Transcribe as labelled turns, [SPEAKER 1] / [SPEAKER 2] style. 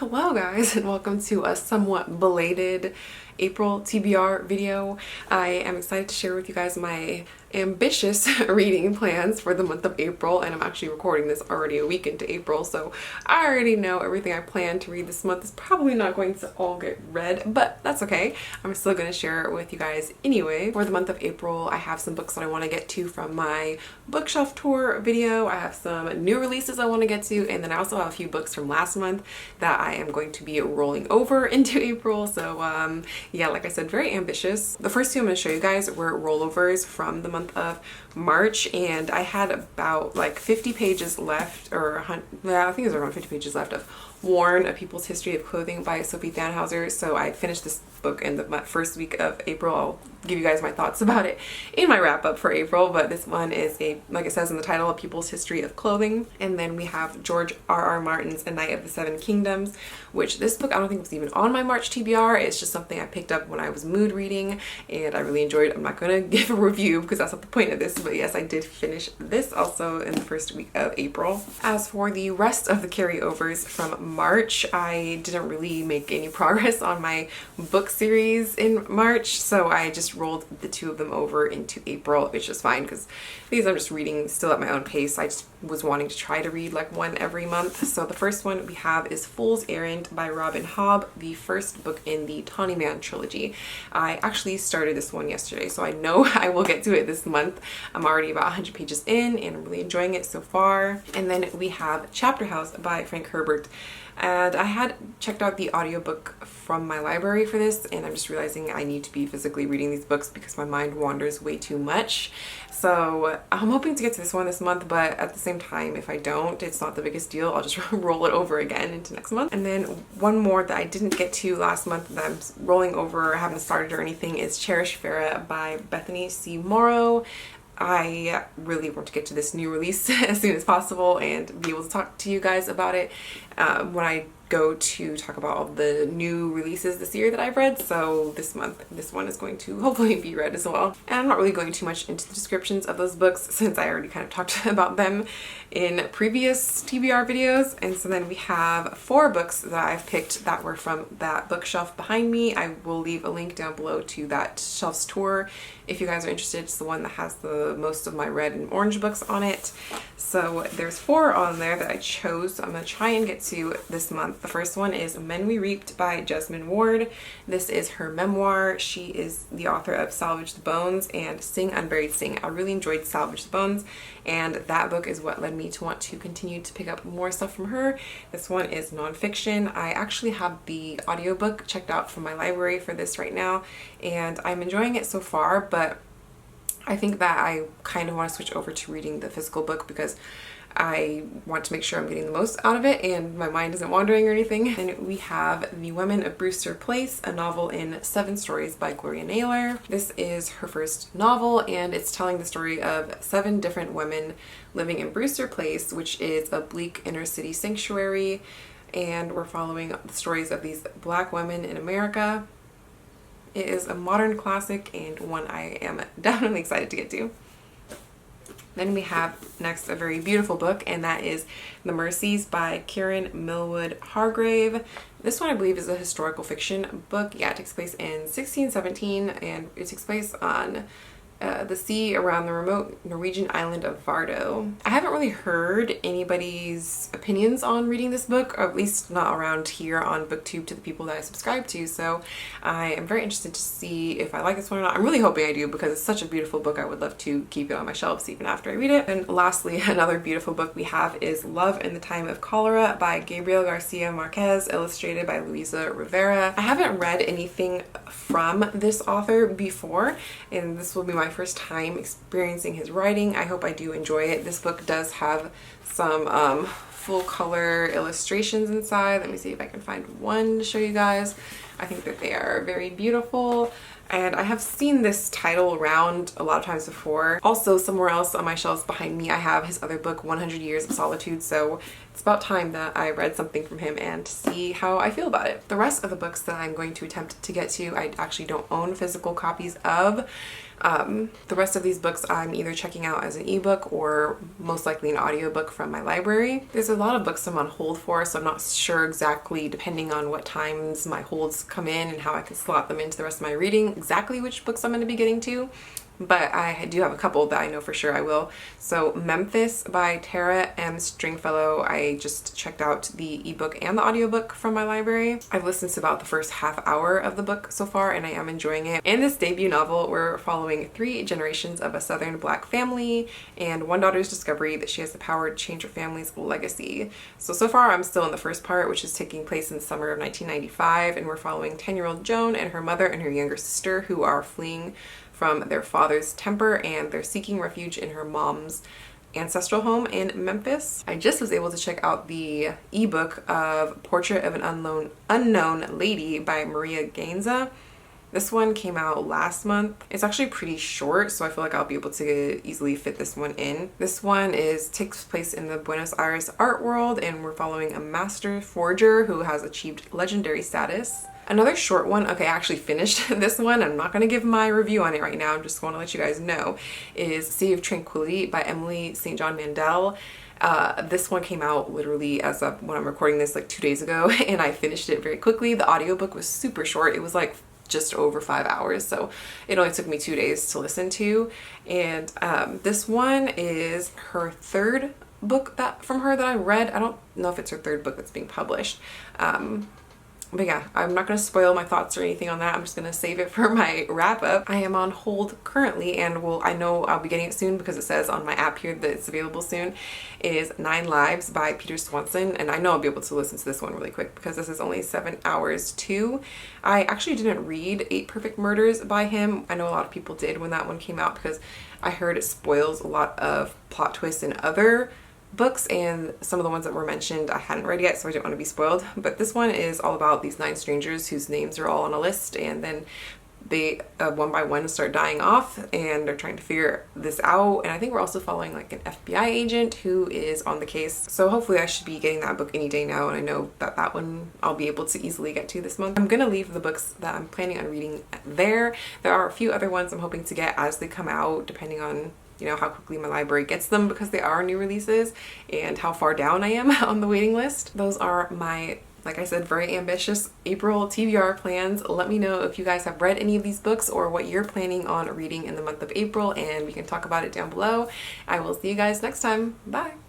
[SPEAKER 1] Hello guys, and welcome to a somewhat belated April TBR video. I am excited to share with you guys my ambitious reading plans for the month of April, and I'm actually recording this already a week into April, so I already know everything I plan to read this month is probably not going to all get read, but that's okay. I'm still going to share it with you guys anyway. For the month of April, I have some books that I want to get to from my bookshelf tour video. I have some new releases I want to get to, and then I also have a few books from last month that I am going to be rolling over into April. So yeah, like I said, very ambitious. The first two I'm going to show you guys were rollovers from the month of March, and I had about like 50 pages left, or yeah, I think it was around 50 pages left of Worn, A People's History of Clothing by Sophie Thanhauser. So I finished this book in the first week of April. I'll give you guys my thoughts about it in my wrap up for April, but this one is like it says in the title, A People's History of Clothing. And then we have George R.R. Martin's A Knight of the Seven Kingdoms, which this book I don't think was even on my March TBR. It's just something I picked up when I was mood reading and I really enjoyed. I'm not gonna give a review because that's not the point of this, but yes, I did finish this also in the first week of April. As for the rest of the carryovers from March, I didn't really make any progress on my book series in March, so I just rolled the two of them over into April, which is fine because these I'm just reading still at my own pace. I just was wanting to try to read like one every month. So the first one we have is Fool's Errand by Robin Hobb, the first book in the Tawny Man trilogy. I actually started this one yesterday, so I know I will get to it this month. I'm already about 100 pages in and I'm really enjoying it so far. And then we have Chapter House by Frank Herbert. And I had checked out the audiobook from my library for this, and I'm just realizing I need to be physically reading these books because my mind wanders way too much. So I'm hoping to get to this one this month, but at the same time, if I don't, it's not the biggest deal. I'll just roll it over again into next month. And then one more that I didn't get to last month that I'm rolling over, I haven't started or anything, is Cherish Farah by Bethany C. Morrow. I really want to get to this new release as soon as possible and be able to talk to you guys about it when I go to talk about all the new releases this year that I've read. So this month, this one is going to hopefully be read as well. And I'm not really going too much into the descriptions of those books since I already kind of talked about them in previous TBR videos. And so then we have 4 books that I've picked that were from that bookshelf behind me. I will leave a link down below to that shelf's tour if you guys are interested. It's the one that has the most of my red and orange books on it. So there's 4 on there that I chose. So I'm going to try and get to this month. The first one is Men We Reaped by Jasmine Ward. This is her memoir. She is the author of Salvage the Bones and Sing Unburied Sing. I really enjoyed Salvage the Bones, and that book is what led me to want to continue to pick up more stuff from her. This one is nonfiction. I actually have the audiobook checked out from my library for this right now, and I'm enjoying it so far, but I think that I kind of want to switch over to reading the physical book because I want to make sure I'm getting the most out of it and my mind isn't wandering or anything. And we have The Women of Brewster Place, a novel in 7 stories by Gloria Naylor. This is her first novel, and it's telling the story of 7 different women living in Brewster Place, which is a bleak inner city sanctuary, and we're following the stories of these Black women in America. It is a modern classic and one I am definitely excited to get to. Then we have next a very beautiful book, and that is The Mercies by Karen Millwood Hargrave. This one I believe is a historical fiction book. Yeah, it takes place in 1617 and it takes place on the sea around the remote Norwegian island of Vardo. I haven't really heard anybody's opinions on reading this book, or at least not around here on BookTube to the people that I subscribe to, so I am very interested to see if I like this one or not. I'm really hoping I do because it's such a beautiful book. I would love to keep it on my shelves even after I read it. And lastly, another beautiful book we have is Love in the Time of Cholera by Gabriel Garcia Marquez, illustrated by Luisa Rivera. I haven't read anything from this author before, and this will be my first time experiencing his writing. I hope I do enjoy it. This book does have some full color illustrations inside. Let me see if I can find one to show you guys. I think that they are very beautiful, and I have seen this title around a lot of times before. Also, somewhere else on my shelves behind me, I have his other book, 100 Years of Solitude, so it's about time that I read something from him and see how I feel about it. The rest of the books that I'm going to attempt to get to, I actually don't own physical copies of. The rest of these books I'm either checking out as an ebook or most likely an audiobook from my library. There's a lot of books I'm on hold for, so I'm not sure exactly, depending on what times my holds come in and how I can slot them into the rest of my reading, exactly which books I'm going to be getting to. But I do have a couple that I know for sure I will. So Memphis by Tara M. Stringfellow, I just checked out the ebook and the audiobook from my library. I've listened to about the first half hour of the book so far and I am enjoying it. In this debut novel, we're following 3 generations of a Southern Black family and one daughter's discovery that she has the power to change her family's legacy. So far I'm still in the first part, which is taking place in the summer of 1995, and we're following 10-year-old Joan and her mother and her younger sister who are fleeing from their father's temper and they're seeking refuge in her mom's ancestral home in Memphis. I just was able to check out the ebook of Portrait of an Unknown Lady by Maria Gainza. This one came out last month. It's actually pretty short, so I feel like I'll be able to easily fit this one in. This one takes place in the Buenos Aires art world, and we're following a master forger who has achieved legendary status. Another short one, okay, I actually finished this one. I'm not going to give my review on it right now. I'm just going to let you guys know, is Sea of Tranquility by Emily St. John Mandel. This one came out literally as of when I'm recording this like 2 days ago, and I finished it very quickly. The audiobook was super short. It was like just over 5 hours, so it only took me 2 days to listen to. And this one is her third book from her that I read. I don't know if it's her third book that's being published. But yeah, I'm not going to spoil my thoughts or anything on that. I'm just going to save it for my wrap up. I am on hold currently, and I know I'll be getting it soon because it says on my app here that it's available soon, is 9 Lives by Peter Swanson. And I know I'll be able to listen to this one really quick because this is only 7 hours too. I actually didn't read 8 Perfect Murders by him. I know a lot of people did when that one came out because I heard it spoils a lot of plot twists in other books, and some of the ones that were mentioned I hadn't read yet, so I didn't want to be spoiled. But this one is all about these 9 strangers whose names are all on a list, and then they one by one start dying off, and they're trying to figure this out. And I think we're also following like an FBI agent who is on the case, so hopefully I should be getting that book any day now, and I know that that one I'll be able to easily get to this month. I'm gonna leave the books that I'm planning on reading there. There are a few other ones I'm hoping to get as they come out, depending on how quickly my library gets them, because they are new releases, and how far down I am on the waiting list. Those are my, like I said, very ambitious April TBR plans. Let me know if you guys have read any of these books or what you're planning on reading in the month of April, and we can talk about it down below. I will see you guys next time. Bye!